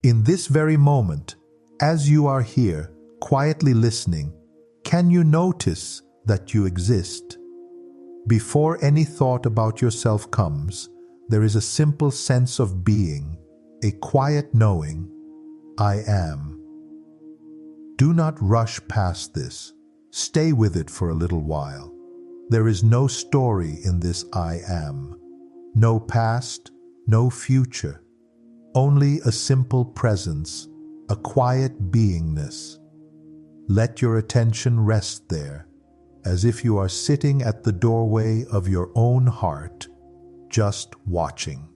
In this very moment, as you are here, quietly listening, can you notice that you exist? Before any thought about yourself comes, there is a simple sense of being, a quiet knowing, I am. Do not rush past this. Stay with it for a little while. There is no story in this I am. No past, no future. Only a simple presence, a quiet beingness. Let your attention rest there, as if you are sitting at the doorway of your own heart, just watching.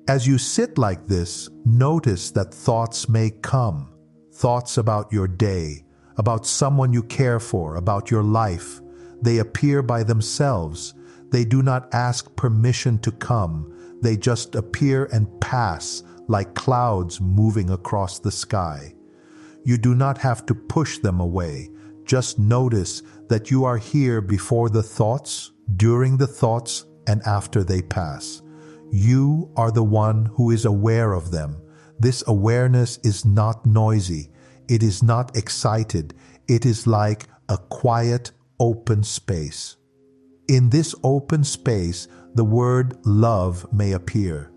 As you sit like this, notice that thoughts may come. Thoughts about your day, about someone you care for, about your life. They appear by themselves. They do not ask permission to come. They just appear and pass like clouds moving across the sky. You do not have to push them away. Just notice that you are here before the thoughts, during the thoughts, and after they pass. You are the one who is aware of them. This awareness is not noisy. It is not excited. It is like a quiet, open space. In this open space, the word love may appear.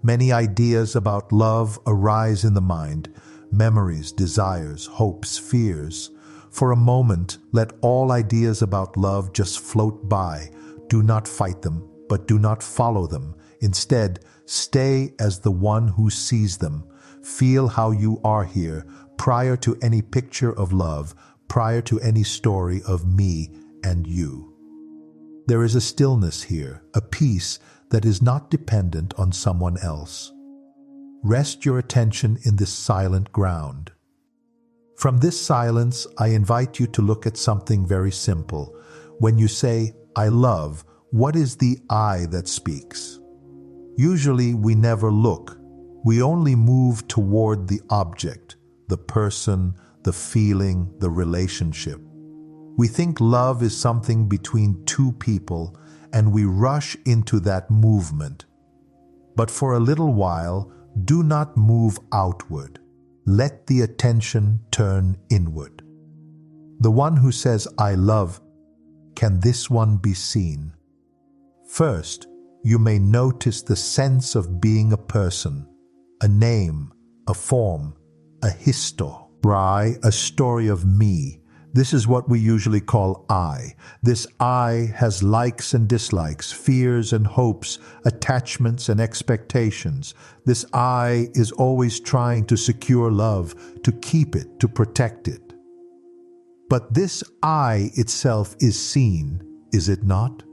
Many ideas about love arise in the mind. Memories, desires, hopes, fears. For a moment, let all ideas about love just float by. Do not fight them, but do not follow them. Instead, stay as the one who sees them. Feel how you are here, prior to any picture of love, prior to any story of me and you. There is a stillness here, a peace that is not dependent on someone else. Rest your attention in this silent ground. From this silence, I invite you to look at something very simple. When you say, I love, what is the I that speaks? Usually we never look. We only move toward the object, the person, the feeling, the relationship. We think love is something between two people, and we rush into that movement. But for a little while, do not move outward. Let the attention turn inward. The one who says, I love, can this one be seen? First, you may notice the sense of being a person, a name, a form, a history, a story of me. This is what we usually call I. This I has likes and dislikes, fears and hopes, attachments and expectations. This I is always trying to secure love, to keep it, to protect it. But this I itself is seen, is it not?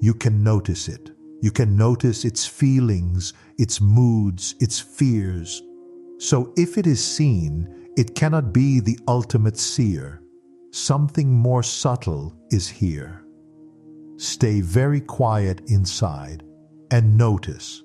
You can notice it. You can notice its feelings, its moods, its fears. So if it is seen, it cannot be the ultimate seer. Something more subtle is here. Stay very quiet inside and notice.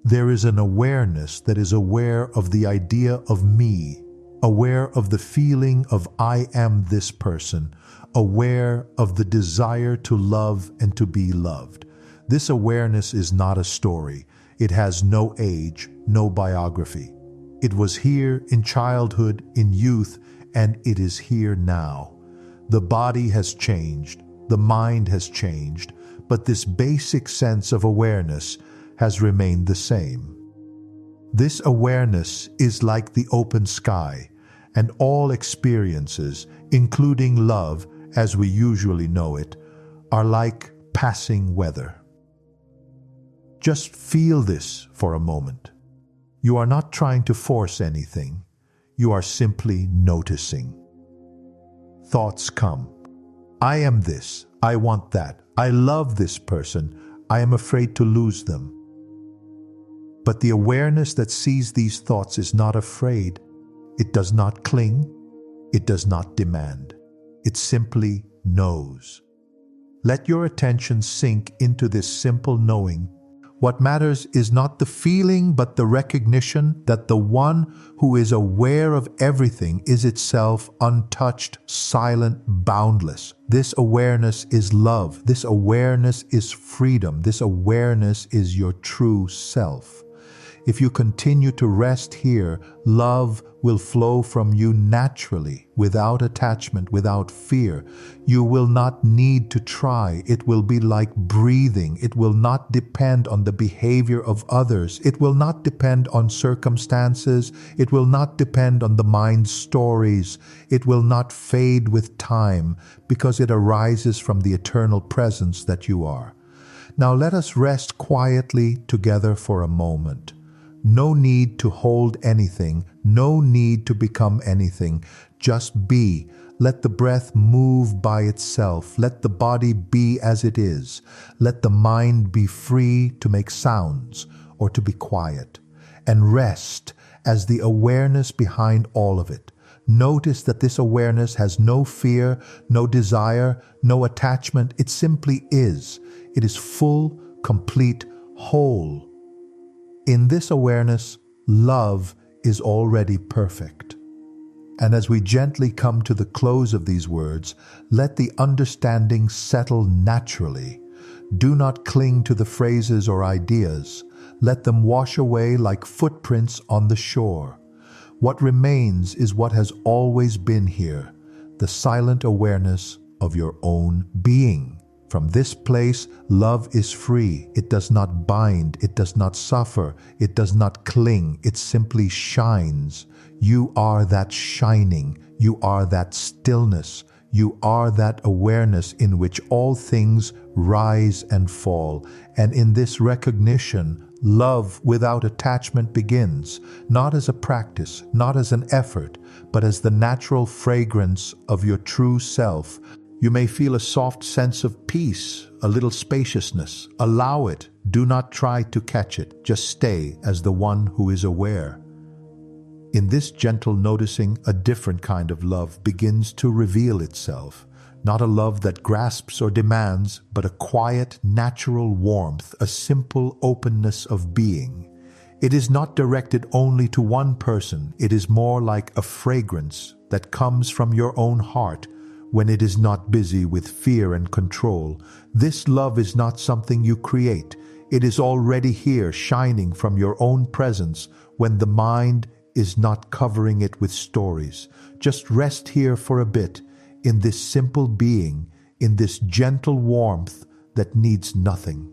There is an awareness that is aware of the idea of me, aware of the feeling of I am this person, aware of the desire to love and to be loved. This awareness is not a story. It has no age, no biography. It was here in childhood, in youth, and it is here now. The body has changed, the mind has changed, but this basic sense of awareness has remained the same. This awareness is like the open sky, and all experiences, including love as we usually know it, are like passing weather. Just feel this for a moment. You are not trying to force anything. You are simply noticing. Thoughts come. I am this. I want that. I love this person. I am afraid to lose them. But the awareness that sees these thoughts is not afraid. It does not cling. It does not demand. It simply knows. Let your attention sink into this simple knowing. What matters is not the feeling, but the recognition that the one who is aware of everything is itself untouched, silent, boundless. This awareness is love. This awareness is freedom. This awareness is your true self. If you continue to rest here, love will flow from you naturally, without attachment, without fear. You will not need to try. It will be like breathing. It will not depend on the behavior of others. It will not depend on circumstances. It will not depend on the mind's stories. It will not fade with time, because it arises from the eternal presence that you are. Now let us rest quietly together for a moment. No need to hold anything, no need to become anything. Just be. Let the breath move by itself. Let the body be as it is. Let the mind be free to make sounds or to be quiet. And rest as the awareness behind all of it. Notice that this awareness has no fear, no desire, no attachment. It simply is. It is full, complete, whole. In this awareness, love is already perfect. And as we gently come to the close of these words, let the understanding settle naturally. Do not cling to the phrases or ideas. Let them wash away like footprints on the shore. What remains is what has always been here, the silent awareness of your own being. From this place, love is free. It does not bind. It does not suffer. It does not cling. It simply shines. You are that shining. You are that stillness. You are that awareness in which all things rise and fall. And in this recognition, love without attachment begins, not as a practice, not as an effort, but as the natural fragrance of your true self. You may feel a soft sense of peace, a little spaciousness. Allow it. Do not try to catch it. Just stay as the one who is aware. In this gentle noticing, a different kind of love begins to reveal itself. Not a love that grasps or demands, but a quiet, natural warmth, a simple openness of being. It is not directed only to one person. It is more like a fragrance that comes from your own heart, when it is not busy with fear and control. This love is not something you create. It is already here, shining from your own presence, when the mind is not covering it with stories. Just rest here for a bit, in this simple being, in this gentle warmth that needs nothing.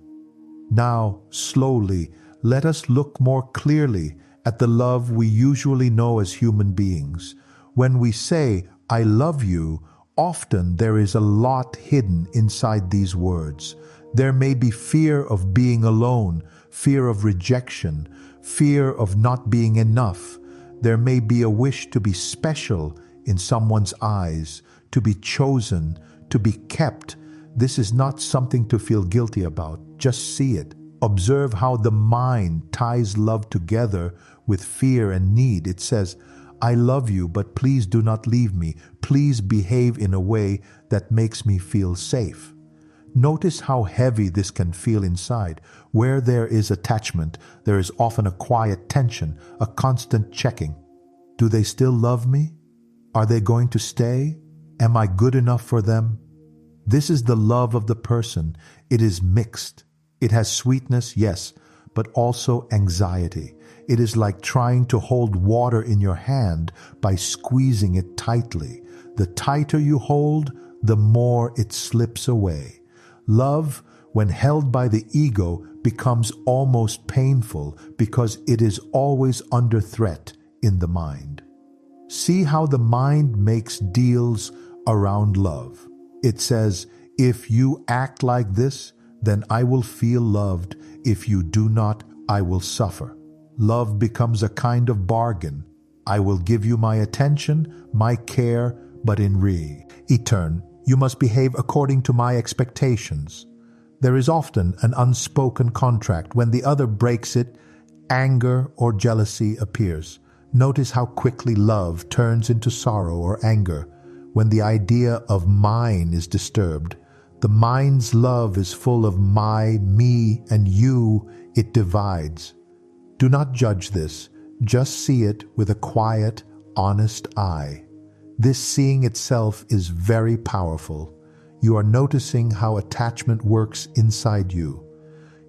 Now, slowly, let us look more clearly at the love we usually know as human beings. When we say, "I love you," often there is a lot hidden inside these words. There may be fear of being alone, fear of rejection, fear of not being enough. There may be a wish to be special in someone's eyes, to be chosen, to be kept. This is not something to feel guilty about. Just see it. Observe how the mind ties love together with fear and need. It says, "I love you, but please do not leave me. Please behave in a way that makes me feel safe." Notice how heavy this can feel inside. Where there is attachment, there is often a quiet tension, a constant checking. Do they still love me? Are they going to stay? Am I good enough for them? This is the love of the person. It is mixed. It has sweetness, yes, but also anxiety. It is like trying to hold water in your hand by squeezing it tightly. The tighter you hold, the more it slips away. Love, when held by the ego, becomes almost painful because it is always under threat in the mind. See how the mind makes deals around love. It says, "If you act like this, then I will feel loved. If you do not, I will suffer." Love becomes a kind of bargain. I will give you my attention, my care, but in return, you must behave according to my expectations. There is often an unspoken contract. When the other breaks it, anger or jealousy appears. Notice how quickly love turns into sorrow or anger when the idea of mine is disturbed. The mind's love is full of my, me, and you. It divides. Do not judge this. Just see it with a quiet, honest eye. This seeing itself is very powerful. You are noticing how attachment works inside you.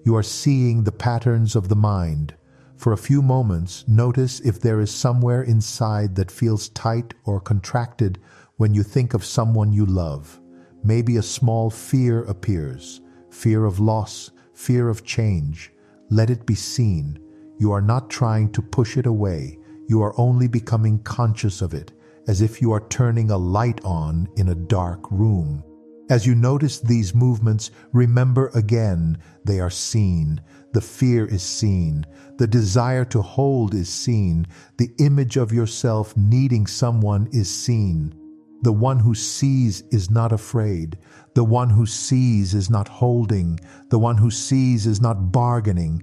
You are seeing the patterns of the mind. For a few moments, notice if there is somewhere inside that feels tight or contracted when you think of someone you love. Maybe a small fear appears, fear of loss, fear of change. Let it be seen. You are not trying to push it away. You are only becoming conscious of it, as if you are turning a light on in a dark room. As you notice these movements, remember again, they are seen. The fear is seen. The desire to hold is seen. The image of yourself needing someone is seen. The one who sees is not afraid. The one who sees is not holding. The one who sees is not bargaining.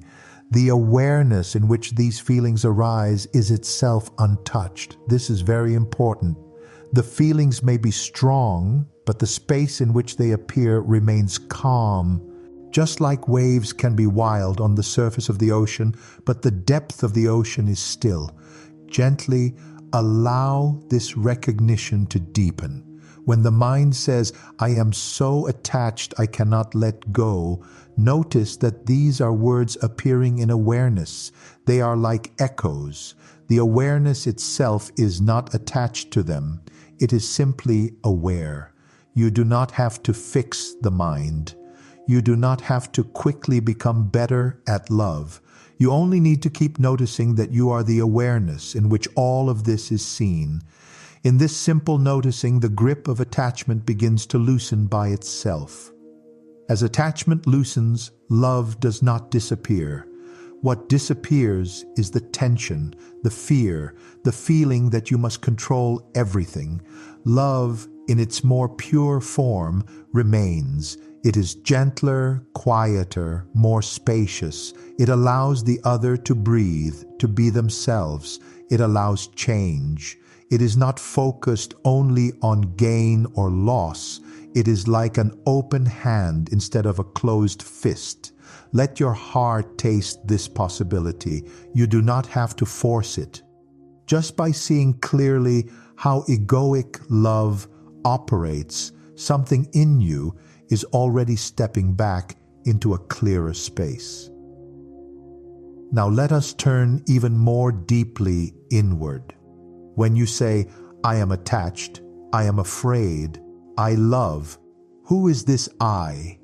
The awareness in which these feelings arise is itself untouched. This is very important. The feelings may be strong, but the space in which they appear remains calm. Just like waves can be wild on the surface of the ocean, but the depth of the ocean is still. Gently allow this recognition to deepen. When the mind says, "I am so attached I cannot let go," notice that these are words appearing in awareness. They are like echoes. The awareness itself is not attached to them. It is simply aware. You do not have to fix the mind. You do not have to quickly become better at love. You only need to keep noticing that you are the awareness in which all of this is seen. In this simple noticing, the grip of attachment begins to loosen by itself. As attachment loosens, love does not disappear. What disappears is the tension, the fear, the feeling that you must control everything. Love, in its more pure form, remains. It is gentler, quieter, more spacious. It allows the other to breathe, to be themselves. It allows change. It is not focused only on gain or loss. It is like an open hand instead of a closed fist. Let your heart taste this possibility. You do not have to force it. Just by seeing clearly how egoic love operates, something in you is already stepping back into a clearer space. Now let us turn even more deeply inward. When you say, "I am attached, I am afraid, I love," who is this I?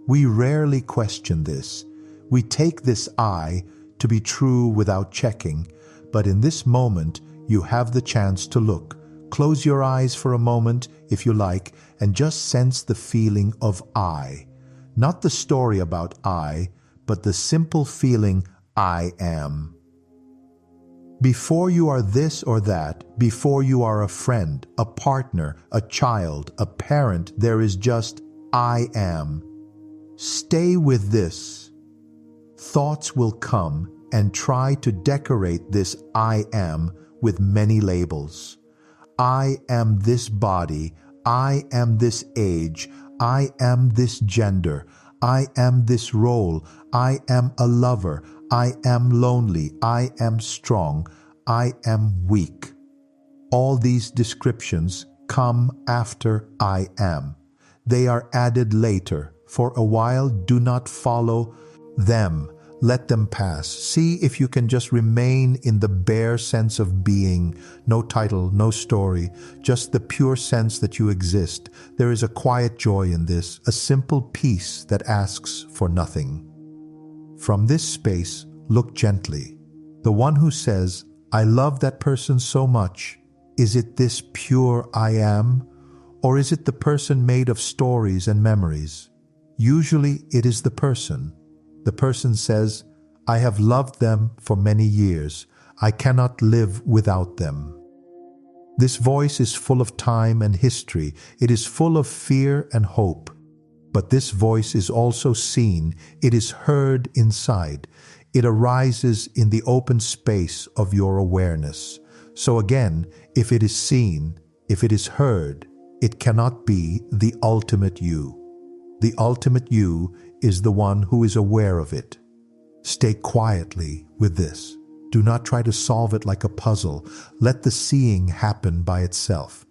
We rarely question this. We take this I to be true without checking, but in this moment you have the chance to look. Close your eyes for a moment, if you like, and just sense the feeling of I. Not the story about I, but the simple feeling I am. Before you are this or that, before you are a friend, a partner, a child, a parent, there is just I am. Stay with this. Thoughts will come and try to decorate this I am with many labels. I am this body. I am this age. I am this gender. I am this role. I am a lover. I am lonely. I am strong. I am weak. All these descriptions come after I am. They are added later. For a while, do not follow them. Let them pass. See if you can just remain in the bare sense of being. No title, no story, just the pure sense that you exist. There is a quiet joy in this, a simple peace that asks for nothing. From this space, look gently. The one who says, "I love that person so much," is it this pure I am? Or is it the person made of stories and memories? Usually it is the person. The person says, "I have loved them for many years. I cannot live without them." This voice is full of time and history. It is full of fear and hope. But this voice is also seen. It is heard inside. It arises in the open space of your awareness. So again, if it is seen, if it is heard, it cannot be the ultimate you. The ultimate you is the one who is aware of it. Stay quietly with this. Do not try to solve it like a puzzle. Let the seeing happen by itself.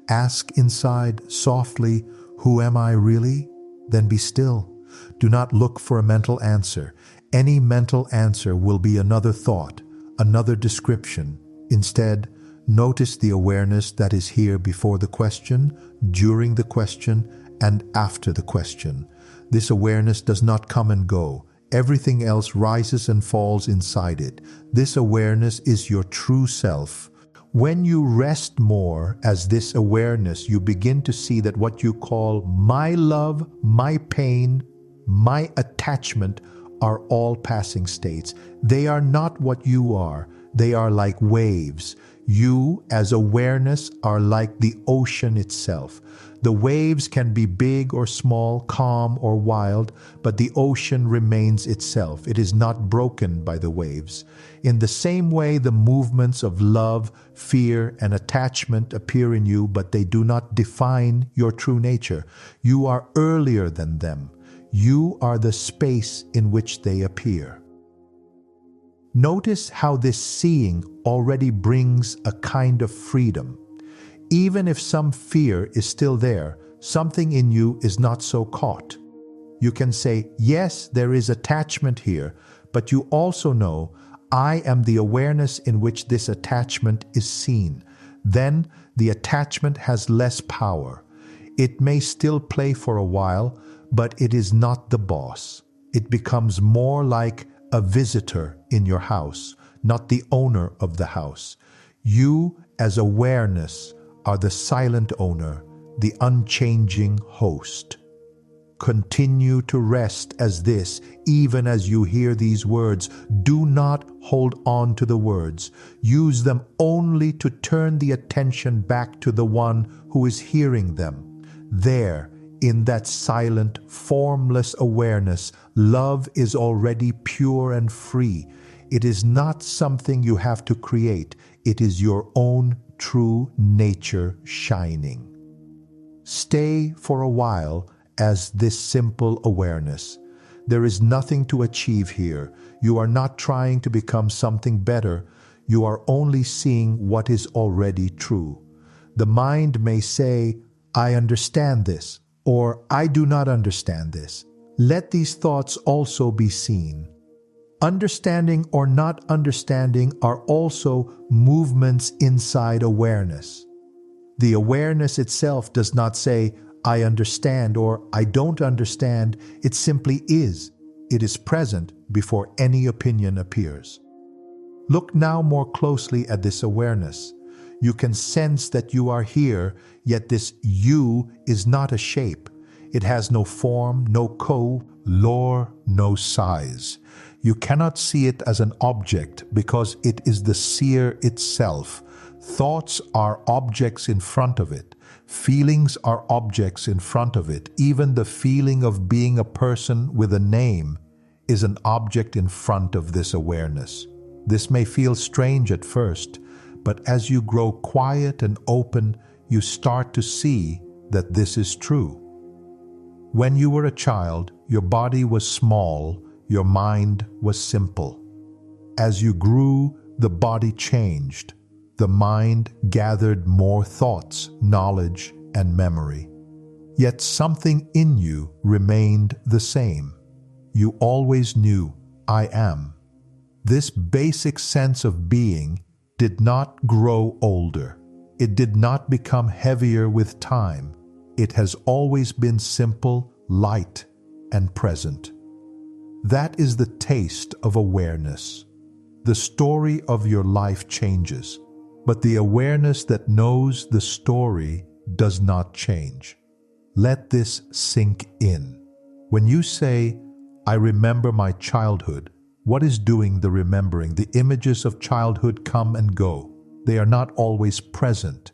Ask inside softly, "Who am I really?" Then be still. Do not look for a mental answer. Any mental answer will be another thought, another description. Instead, notice the awareness that is here before the question, during the question, and after the question. This awareness does not come and go. Everything else rises and falls inside it. This awareness is your true self. When you rest more as this awareness, you begin to see that what you call my love, my pain, my attachment are all passing states. They are not what you are. They are like waves. You, as awareness, are like the ocean itself. The waves can be big or small, calm or wild, but the ocean remains itself. It is not broken by the waves. In the same way, the movements of love, fear, and attachment appear in you, but they do not define your true nature. You are earlier than them. You are the space in which they appear. Notice how this seeing already brings a kind of freedom. Even if some fear is still there, something in you is not so caught. You can say, yes, there is attachment here, but you also know, I am the awareness in which this attachment is seen. Then the attachment has less power. It may still play for a while, but it is not the boss. It becomes more like a visitor in your house, not the owner of the house. You, as awareness, are the silent owner, the unchanging host. Continue to rest as this, even as you hear these words. Do not hold on to the words. Use them only to turn the attention back to the one who is hearing them. There, in that silent, formless awareness, love is already pure and free. It is not something you have to create. It is your own true nature shining. Stay for a while as this simple awareness. There is nothing to achieve here. You are not trying to become something better. You are only seeing what is already true. The mind may say, I understand this, or I do not understand this. Let these thoughts also be seen. Understanding or not understanding are also movements inside awareness. The awareness itself does not say, I understand or I don't understand. It simply is. It is present before any opinion appears. Look now more closely at this awareness. You can sense that you are here, yet this you is not a shape. It has no form, no color, no size. You cannot see it as an object because it is the seer itself. Thoughts are objects in front of it. Feelings are objects in front of it. Even the feeling of being a person with a name is an object in front of this awareness. This may feel strange at first, but as you grow quiet and open, you start to see that this is true. When you were a child, your body was small, your mind was simple. As you grew, the body changed. The mind gathered more thoughts, knowledge, and memory. Yet something in you remained the same. You always knew, I am. This basic sense of being did not grow older. It did not become heavier with time. It has always been simple, light, and present. That is the taste of awareness. The story of your life changes, but the awareness that knows the story does not change. Let this sink in. When you say, I remember my childhood, what is doing the remembering? The images of childhood come and go. They are not always present,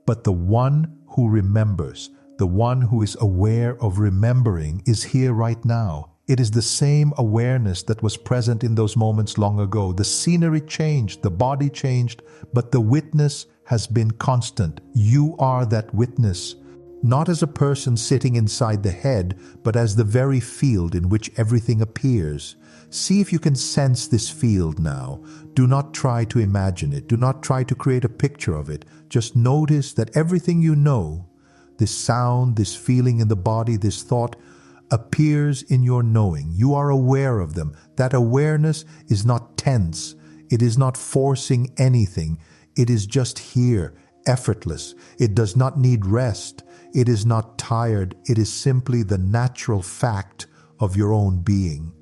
but the one who remembers, the one who is aware of remembering is here right now. It is the same awareness that was present in those moments long ago. The scenery changed, the body changed, but the witness has been constant. You are that witness, not as a person sitting inside the head, but as the very field in which everything appears. See if you can sense this field now. Do not try to imagine it. Do not try to create a picture of it. Just notice that everything you know, this sound, this feeling in the body, this thought, appears in your knowing. You are aware of them. That awareness is not tense. It is not forcing anything. It is just here, effortless. It does not need rest. It is not tired. It is simply the natural fact of your own being.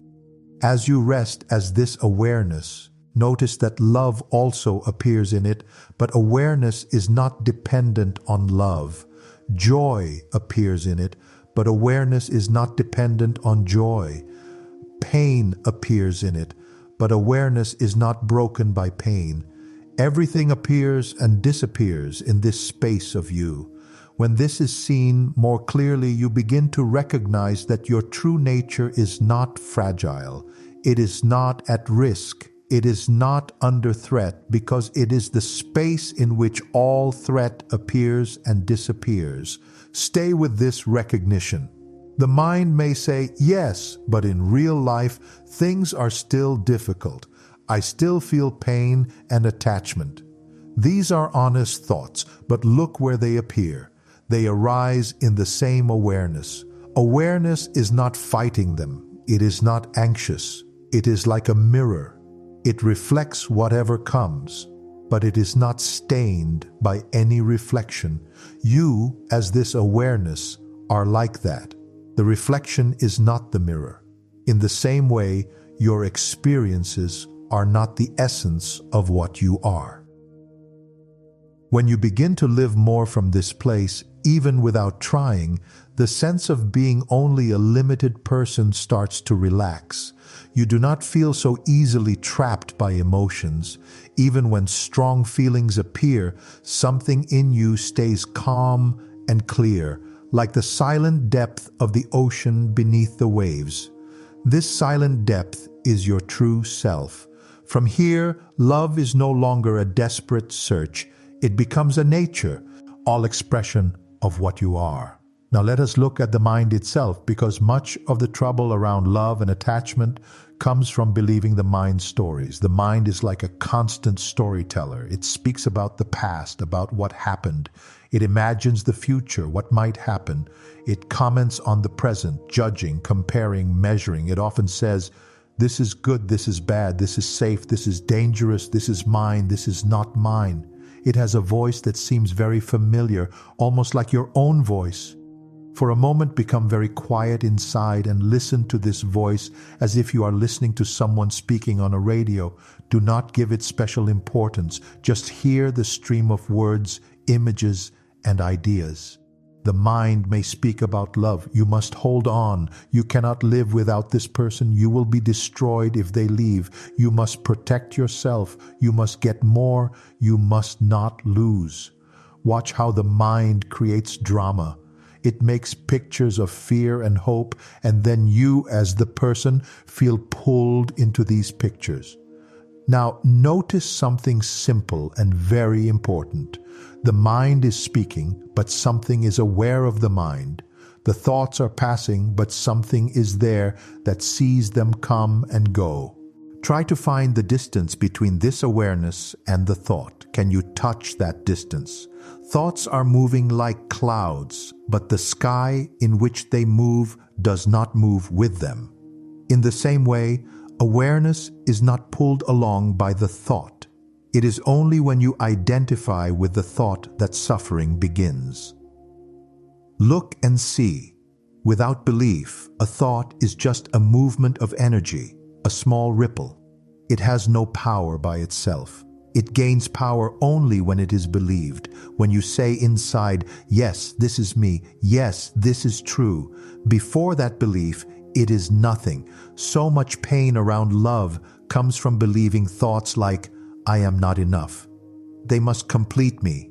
As you rest as this awareness, notice that love also appears in it, but awareness is not dependent on love. Joy appears in it, but awareness is not dependent on joy. Pain appears in it, but awareness is not broken by pain. Everything appears and disappears in this space of you. When this is seen more clearly, you begin to recognize that your true nature is not fragile. It is not at risk. It is not under threat, because it is the space in which all threat appears and disappears. Stay with this recognition. The mind may say, yes, but in real life, things are still difficult. I still feel pain and attachment. These are honest thoughts, but look where they appear. They arise in the same awareness. Awareness is not fighting them. It is not anxious. It is like a mirror. It reflects whatever comes, but it is not stained by any reflection. You, as this awareness, are like that. The reflection is not the mirror. In the same way, your experiences are not the essence of what you are. When you begin to live more from this place, even without trying, the sense of being only a limited person starts to relax. You do not feel so easily trapped by emotions. Even when strong feelings appear, something in you stays calm and clear, like the silent depth of the ocean beneath the waves. This silent depth is your true self. From here, love is no longer a desperate search. It becomes a nature, all expression of what you are. Now let us look at the mind itself, because much of the trouble around love and attachment comes from believing the mind's stories. The mind is like a constant storyteller. It speaks about the past, about what happened. It imagines the future, what might happen. It comments on the present, judging, comparing, measuring. It often says, this is good, this is bad, this is safe, this is dangerous, this is mine, this is not mine. It has a voice that seems very familiar, almost like your own voice. For a moment, become very quiet inside and listen to this voice as if you are listening to someone speaking on a radio. Do not give it special importance. Just hear the stream of words, images, and ideas. The mind may speak about love. You must hold on. You cannot live without this person. You will be destroyed if they leave. You must protect yourself. You must get more. You must not lose. Watch how the mind creates drama. It makes pictures of fear and hope, and then you, as the person, feel pulled into these pictures. Now, notice something simple and very important. The mind is speaking, but something is aware of the mind. The thoughts are passing, but something is there that sees them come and go. Try to find the distance between this awareness and the thought. Can you touch that distance? Thoughts are moving like clouds, but the sky in which they move does not move with them. In the same way, awareness is not pulled along by the thought. It is only when you identify with the thought that suffering begins. Look and see. Without belief, a thought is just a movement of energy, a small ripple. It has no power by itself. It gains power only when it is believed. When you say inside, yes, this is me, yes, this is true. Before that belief, it is nothing. So much pain around love comes from believing thoughts like, I am not enough. They must complete me.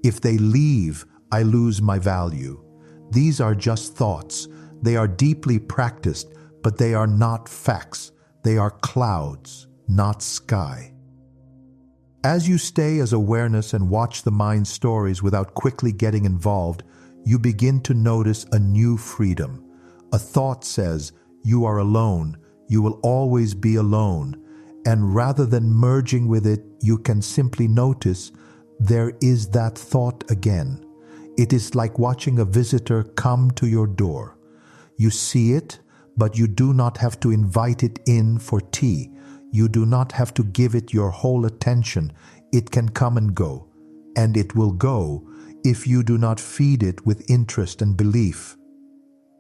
If they leave, I lose my value. These are just thoughts. They are deeply practiced, but they are not facts. They are clouds, not sky. As you stay as awareness and watch the mind's stories without quickly getting involved, you begin to notice a new freedom. A thought says, you are alone, you will always be alone. And rather than merging with it, you can simply notice there is that thought again. It is like watching a visitor come to your door. You see it, but you do not have to invite it in for tea. You do not have to give it your whole attention. It can come and go, and it will go if you do not feed it with interest and belief.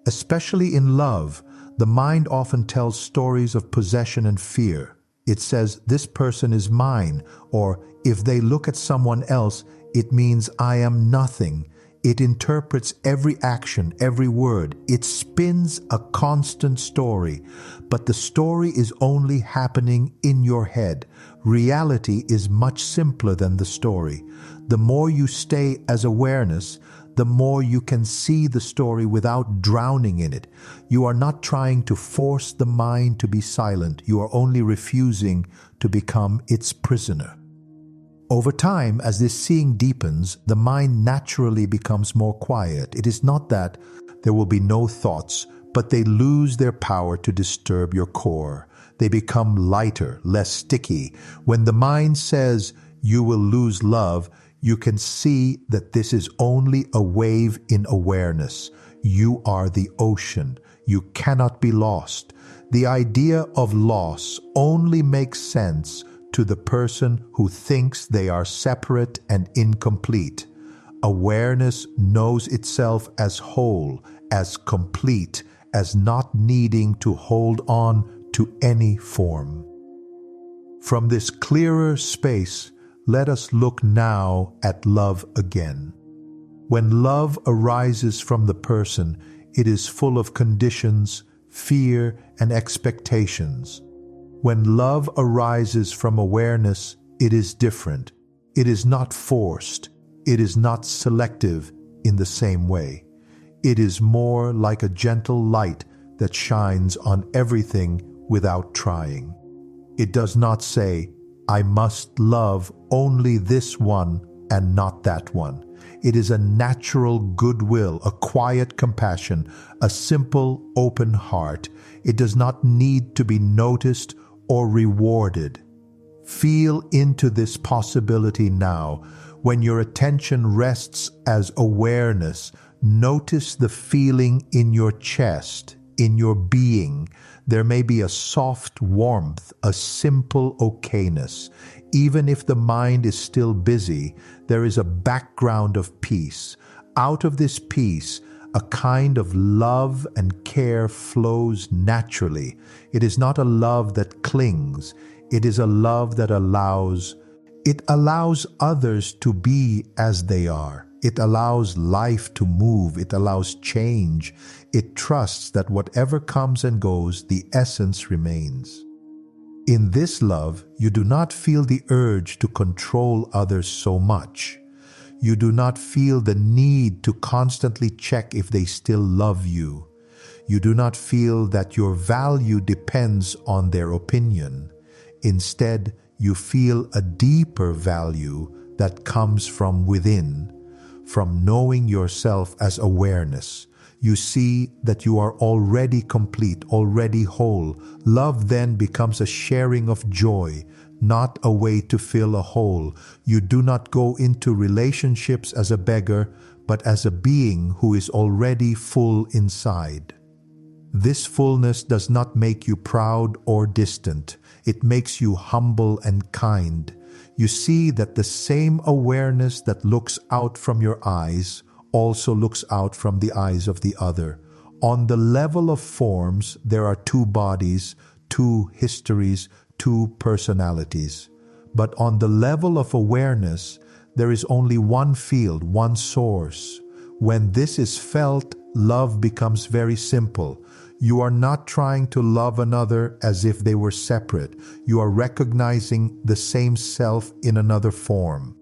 Especially in love, the mind often tells stories of possession and fear. It says, "This person is mine," or "If they look at someone else, it means I am nothing." It interprets every action, every word. It spins a constant story, but the story is only happening in your head. Reality is much simpler than the story. The more you stay as awareness, the more you can see the story without drowning in it. You are not trying to force the mind to be silent. You are only refusing to become its prisoner. Over time, as this seeing deepens, the mind naturally becomes more quiet. It is not that there will be no thoughts, but they lose their power to disturb your core. They become lighter, less sticky. When the mind says you will lose love, you can see that this is only a wave in awareness. You are the ocean. You cannot be lost. The idea of loss only makes sense to the person who thinks they are separate and incomplete. Awareness knows itself as whole, as complete, as not needing to hold on to any form. From this clearer space, let us look now at love again. When love arises from the person, it is full of conditions, fear, and expectations. When love arises from awareness, it is different. It is not forced. It is not selective in the same way. It is more like a gentle light that shines on everything without trying. It does not say, "I must love only this one and not that one." It is a natural goodwill, a quiet compassion, a simple, open heart. It does not need to be noticed or rewarded. Feel into this possibility now. When your attention rests as awareness, notice the feeling in your chest, in your being. There may be a soft warmth, a simple okayness. Even if the mind is still busy, there is a background of peace. Out of this peace, a kind of love and care flows naturally. It is not a love that clings. It is a love that allows. It allows others to be as they are. It allows life to move. It allows change. It trusts that whatever comes and goes, the essence remains. In this love, you do not feel the urge to control others so much. You do not feel the need to constantly check if they still love you. You do not feel that your value depends on their opinion. Instead, you feel a deeper value that comes from within, from knowing yourself as awareness. You see that you are already complete, already whole. Love then becomes a sharing of joy, not a way to fill a hole. You do not go into relationships as a beggar, but as a being who is already full inside. This fullness does not make you proud or distant. It makes you humble and kind. You see that the same awareness that looks out from your eyes also looks out from the eyes of the other. On the level of forms, there are two bodies, two histories, two personalities. But on the level of awareness, there is only one field, one source. When this is felt, love becomes very simple. You are not trying to love another as if they were separate. You are recognizing the same self in another form.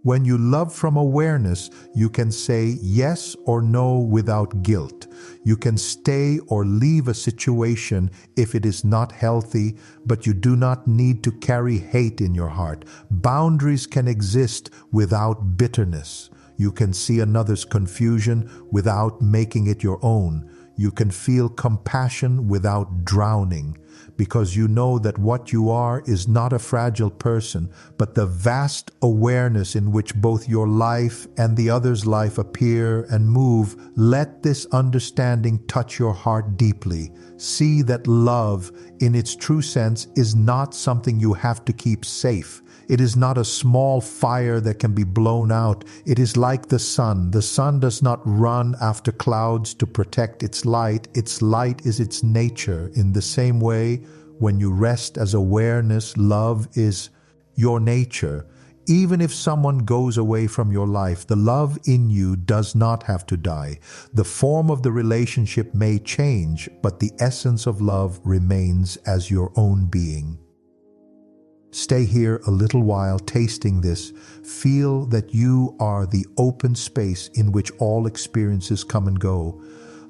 When you love from awareness, you can say yes or no without guilt. You can stay or leave a situation if it is not healthy, but you do not need to carry hate in your heart. Boundaries can exist without bitterness. You can see another's confusion without making it your own. You can feel compassion without drowning. because you know that what you are is not a fragile person, but the vast awareness in which both your life and the other's life appear and move. Let this understanding touch your heart deeply. See that love, in its true sense, is not something you have to keep safe. It is not a small fire that can be blown out. It is like the sun. The sun does not run after clouds to protect its light. Its light is its nature. In the same way, when you rest as awareness, love is your nature. Even if someone goes away from your life, the love in you does not have to die. The form of the relationship may change, but the essence of love remains as your own being. Stay here a little while, tasting this. Feel that you are the open space in which all experiences come and go.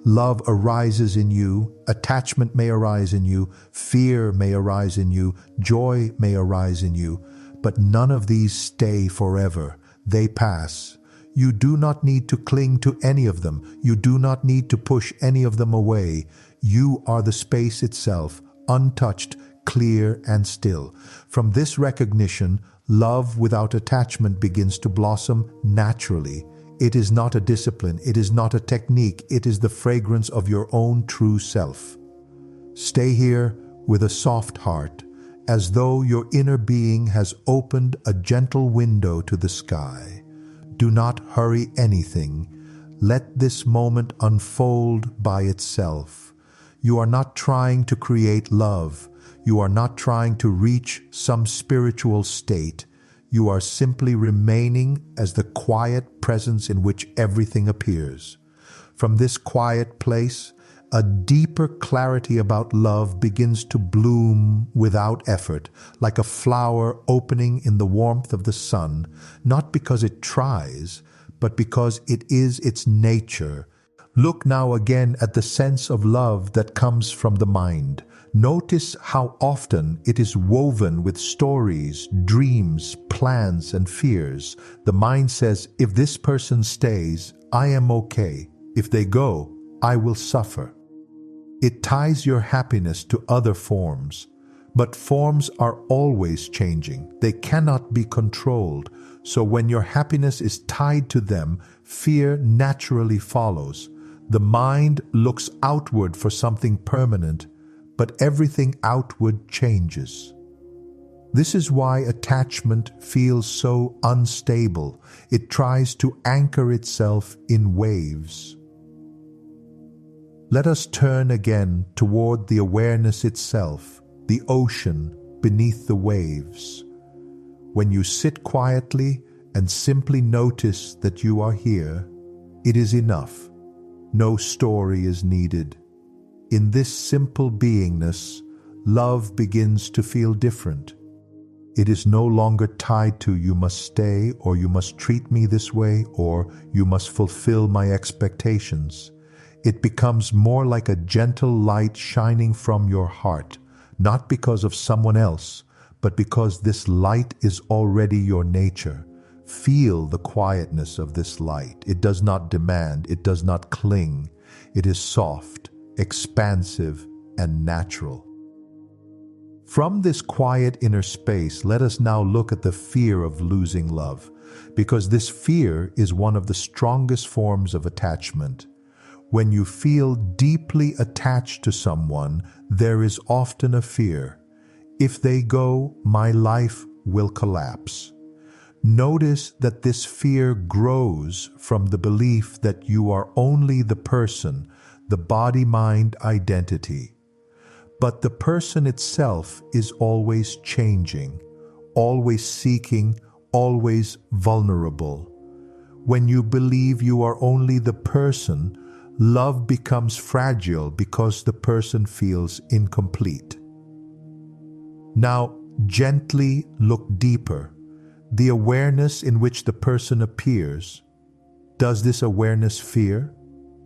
Love arises in you, attachment may arise in you, fear may arise in you, joy may arise in you, but none of these stay forever. They pass. You do not need to cling to any of them. You do not need to push any of them away. You are the space itself, untouched, clear and still. From this recognition, love without attachment begins to blossom naturally. It is not a discipline, it is not a technique, it is the fragrance of your own true self. Stay here with a soft heart, as though your inner being has opened a gentle window to the sky. Do not hurry anything. Let this moment unfold by itself. You are not trying to create love. You are not trying to reach some spiritual state. You are simply remaining as the quiet presence in which everything appears. From this quiet place, a deeper clarity about love begins to bloom without effort, like a flower opening in the warmth of the sun, not because it tries, but because it is its nature. Look now again at the sense of love that comes from the mind. Notice how often it is woven with stories, dreams, plans, and fears. The mind says, if this person stays, I am okay. If they go, I will suffer. It ties your happiness to other forms. But forms are always changing. They cannot be controlled. So when your happiness is tied to them, fear naturally follows. The mind looks outward for something permanent, but everything outward changes. This is why attachment feels so unstable. It tries to anchor itself in waves. Let us turn again toward the awareness itself, the ocean beneath the waves. When you sit quietly and simply notice that you are here, it is enough. No story is needed. In this simple beingness, love begins to feel different. It is no longer tied to you must stay, or you must treat me this way, or you must fulfill my expectations. It becomes more like a gentle light shining from your heart, not because of someone else, but because this light is already your nature. Feel the quietness of this light. It does not demand, it does not cling. It is soft, expansive, and natural. From this quiet inner space, let us now look at the fear of losing love, because this fear is one of the strongest forms of attachment. When you feel deeply attached to someone, there is often a fear. If they go, my life will collapse. Notice that this fear grows from the belief that you are only the person, the body-mind identity. But the person itself is always changing, always seeking, always vulnerable. When you believe you are only the person, love becomes fragile because the person feels incomplete. Now, gently look deeper. The awareness in which the person appears, does this awareness fear?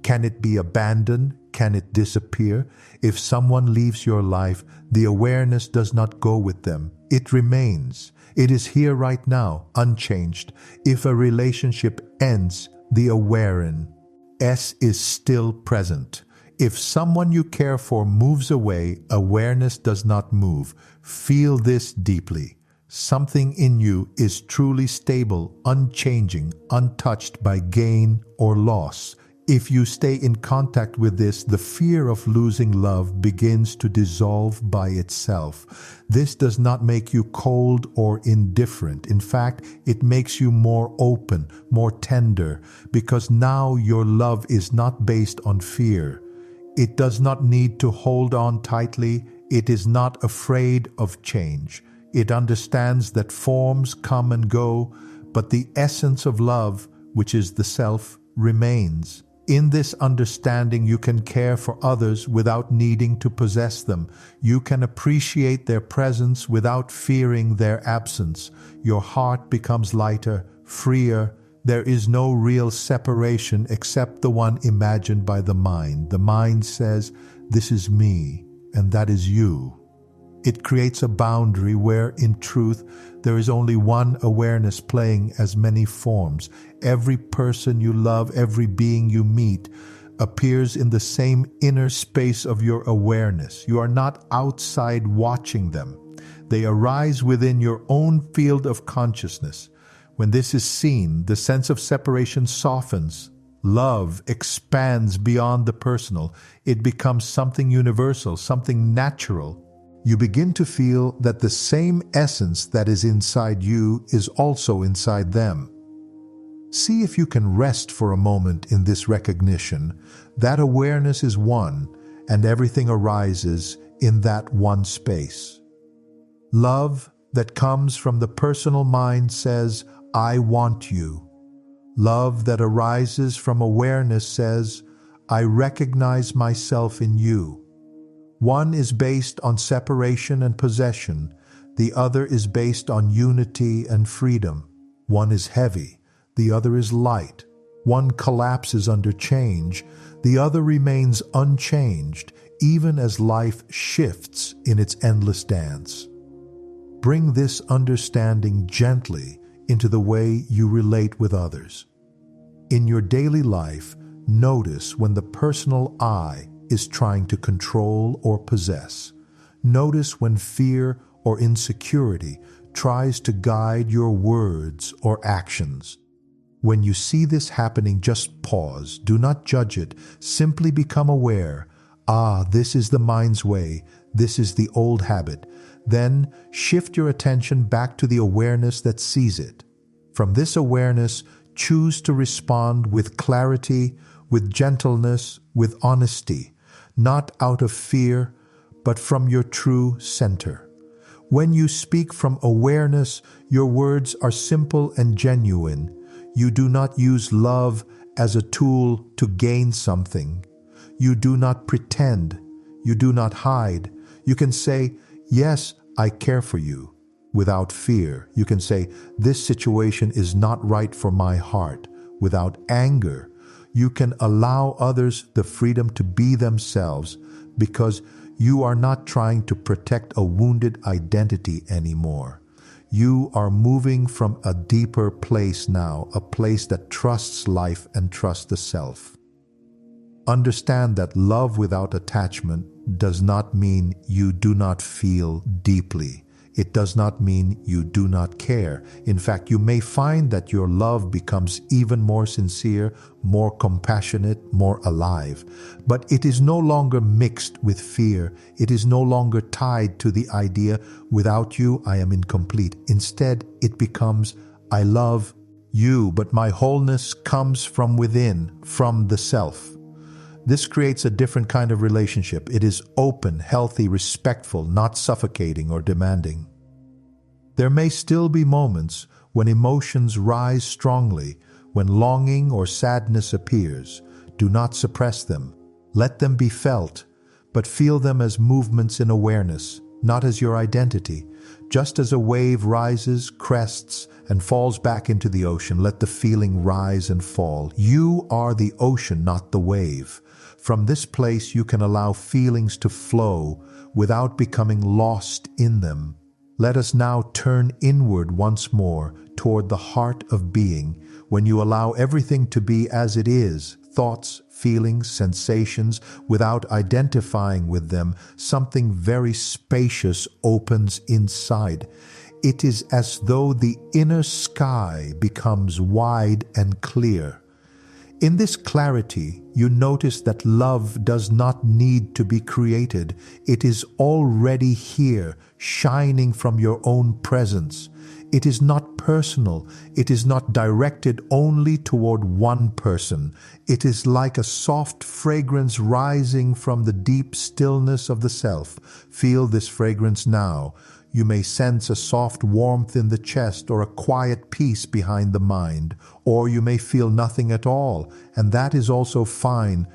Can it be abandoned? Can it disappear? If someone leaves your life, the awareness does not go with them. It remains. It is here right now, unchanged. If a relationship ends, the awareness is still present. If someone you care for moves away, awareness does not move. Feel this deeply. Something in you is truly stable, unchanging, untouched by gain or loss. If you stay in contact with this, the fear of losing love begins to dissolve by itself. This does not make you cold or indifferent. In fact, it makes you more open, more tender, because now your love is not based on fear. It does not need to hold on tightly. It is not afraid of change. It understands that forms come and go, but the essence of love, which is the self, remains. In this understanding, you can care for others without needing to possess them. You can appreciate their presence without fearing their absence. Your heart becomes lighter, freer. There is no real separation except the one imagined by the mind. The mind says, "This is me, and that is you." It creates a boundary where, in truth, there is only one awareness playing as many forms. Every person you love, every being you meet, appears in the same inner space of your awareness. You are not outside watching them. They arise within your own field of consciousness. When this is seen, the sense of separation softens. Love expands beyond the personal. It becomes something universal, something natural. You begin to feel that the same essence that is inside you is also inside them. See if you can rest for a moment in this recognition. That awareness is one, and everything arises in that one space. Love that comes from the personal mind says, "I want you." Love that arises from awareness says, "I recognize myself in you." One is based on separation and possession. The other is based on unity and freedom. One is heavy. The other is light. One collapses under change. The other remains unchanged, even as life shifts in its endless dance. Bring this understanding gently into the way you relate with others. In your daily life, notice when the personal I is trying to control or possess. Notice when fear or insecurity tries to guide your words or actions. When you see this happening, just pause. Do not judge it. Simply become aware. This is the mind's way. This is the old habit. Then shift your attention back to the awareness that sees it. From this awareness, choose to respond with clarity, with gentleness, with honesty. Not out of fear, but from your true center. When you speak from awareness, your words are simple and genuine. You do not use love as a tool to gain something. You do not pretend. You do not hide. You can say, "Yes, I care for you," without fear. You can say, "This situation is not right for my heart," without anger. You can allow others the freedom to be themselves because you are not trying to protect a wounded identity anymore. You are moving from a deeper place now, a place that trusts life and trusts the self. Understand that love without attachment does not mean you do not feel deeply. It does not mean you do not care. In fact, you may find that your love becomes even more sincere, more compassionate, more alive. But it is no longer mixed with fear. It is no longer tied to the idea, "Without you, I am incomplete." Instead, it becomes, "I love you, but my wholeness comes from within, from the self." This creates a different kind of relationship. It is open, healthy, respectful, not suffocating or demanding. There may still be moments when emotions rise strongly, when longing or sadness appears. Do not suppress them. Let them be felt, but feel them as movements in awareness, not as your identity. Just as a wave rises, crests, and falls back into the ocean, let the feeling rise and fall. You are the ocean, not the wave. From this place, you can allow feelings to flow without becoming lost in them. Let us now turn inward once more toward the heart of being. When you allow everything to be as it is, thoughts, feelings, sensations, without identifying with them, something very spacious opens inside. It is as though the inner sky becomes wide and clear. In this clarity, you notice that love does not need to be created. It is already here, shining from your own presence. It is not personal. It is not directed only toward one person. It is like a soft fragrance rising from the deep stillness of the self. Feel this fragrance now. You may sense a soft warmth in the chest or a quiet peace behind the mind, or you may feel nothing at all, and that is also fine.